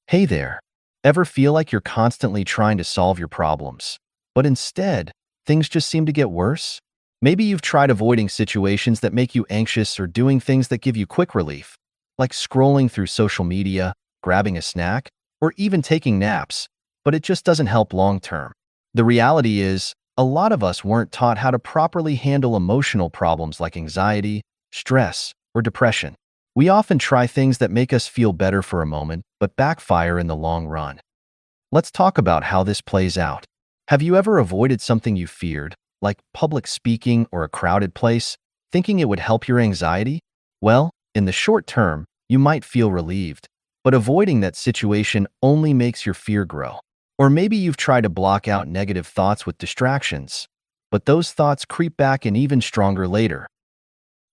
Hey there. Ever feel like you're constantly trying to solve your problems, but instead, things just seem to get worse? Maybe you've tried avoiding situations that make you anxious or doing things that give you quick relief, like scrolling through social media, grabbing a snack, or even taking naps, but it just doesn't help long term. The reality is, a lot of us weren't taught how to properly handle emotional problems like anxiety, stress, or depression. We often try things that make us feel better for a moment, but backfire in the long run. Let's talk about how this plays out. Have you ever avoided something you feared, like public speaking or a crowded place, thinking it would help your anxiety? Well, in the short term, you might feel relieved, but avoiding that situation only makes your fear grow. Or maybe you've tried to block out negative thoughts with distractions, but those thoughts creep back in even stronger later.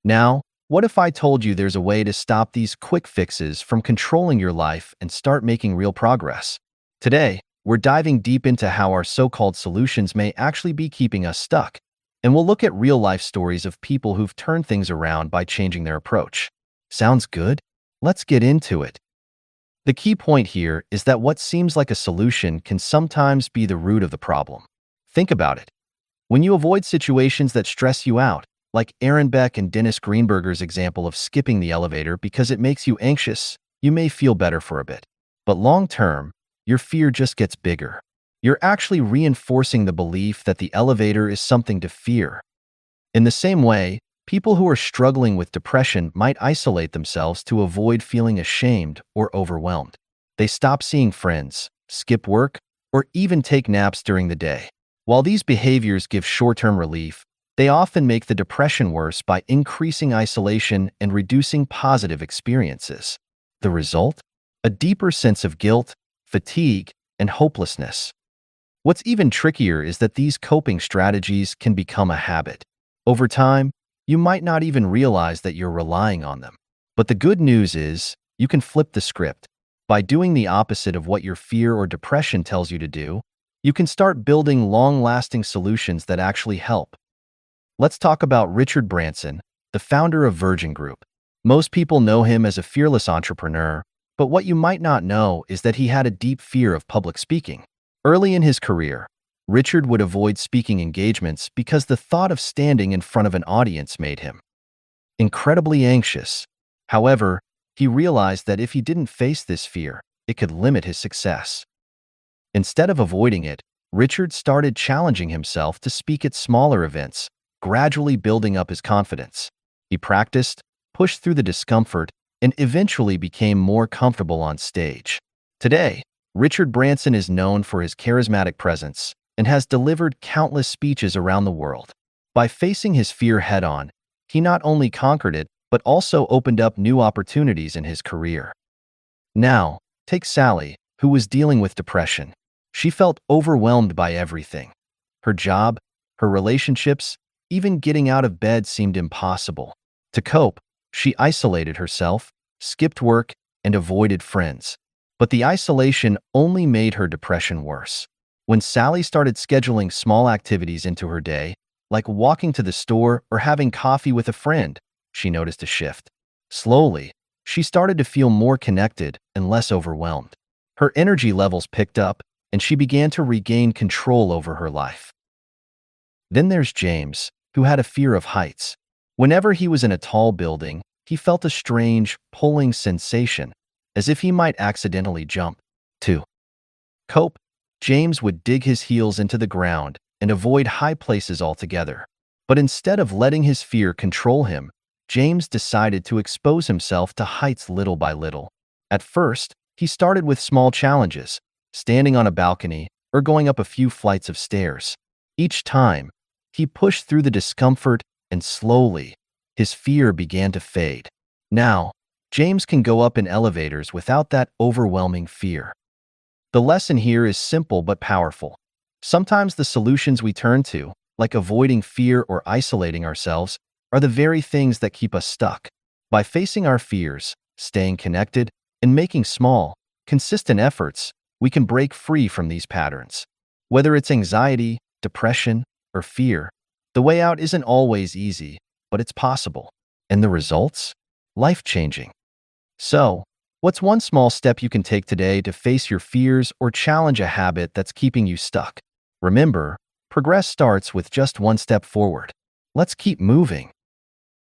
Now, what if I told you there's a way to stop these quick fixes from controlling your life and start making real progress? Today, we're diving deep into how our so-called solutions may actually be keeping us stuck, and we'll look at real-life stories of people who've turned things around by changing their approach. Sounds good? Let's get into it. The key point here is that what seems like a solution can sometimes be the root of the problem. Think about it. When you avoid situations that stress you out, like Aaron Beck and Dennis Greenberger's example of skipping the elevator because it makes you anxious, you may feel better for a bit. But long term, your fear just gets bigger. You're actually reinforcing the belief that the elevator is something to fear. In the same way, people who are struggling with depression might isolate themselves to avoid feeling ashamed or overwhelmed. They stop seeing friends, skip work, or even take naps during the day. While these behaviors give short-term relief, they often make the depression worse by increasing isolation and reducing positive experiences. The result? A deeper sense of guilt, fatigue, and hopelessness. What's even trickier is that these coping strategies can become a habit. Over time, you might not even realize that you're relying on them. But the good news is, you can flip the script. By doing the opposite of what your fear or depression tells you to do, you can start building long-lasting solutions that actually help. Let's talk about Richard Branson, the founder of Virgin Group. Most people know him as a fearless entrepreneur, but what you might not know is that he had a deep fear of public speaking. Early in his career, Richard would avoid speaking engagements because the thought of standing in front of an audience made him incredibly anxious. However, he realized that if he didn't face this fear, it could limit his success. Instead of avoiding it, Richard started challenging himself to speak at smaller events, gradually building up his confidence. He practiced, pushed through the discomfort, and eventually became more comfortable on stage. Today, Richard Branson is known for his charismatic presence and has delivered countless speeches around the world. By facing his fear head-on, he not only conquered it, but also opened up new opportunities in his career. Now, take Sally, who was dealing with depression. She felt overwhelmed by everything. Her job, her relationships, even getting out of bed seemed impossible. To cope, she isolated herself, skipped work, and avoided friends. But the isolation only made her depression worse. When Sally started scheduling small activities into her day, like walking to the store or having coffee with a friend, she noticed a shift. Slowly, she started to feel more connected and less overwhelmed. Her energy levels picked up, and she began to regain control over her life. Then there's James, who had a fear of heights. Whenever he was in a tall building, he felt a strange, pulling sensation, as if he might accidentally jump. To cope, James would dig his heels into the ground and avoid high places altogether. But instead of letting his fear control him, James decided to expose himself to heights little by little. At first, he started with small challenges, standing on a balcony or going up a few flights of stairs. Each time, he pushed through the discomfort, and slowly, his fear began to fade. Now, James can go up in elevators without that overwhelming fear. The lesson here is simple but powerful. Sometimes the solutions we turn to, like avoiding fear or isolating ourselves, are the very things that keep us stuck. By facing our fears, staying connected, and making small, consistent efforts, we can break free from these patterns. Whether it's anxiety, depression, or fear, the way out isn't always easy, but it's possible. And the results? Life-changing. So, What's one small step you can take today to face your fears or challenge a habit that's keeping you stuck? Remember, progress starts with just one step forward. Let's keep moving.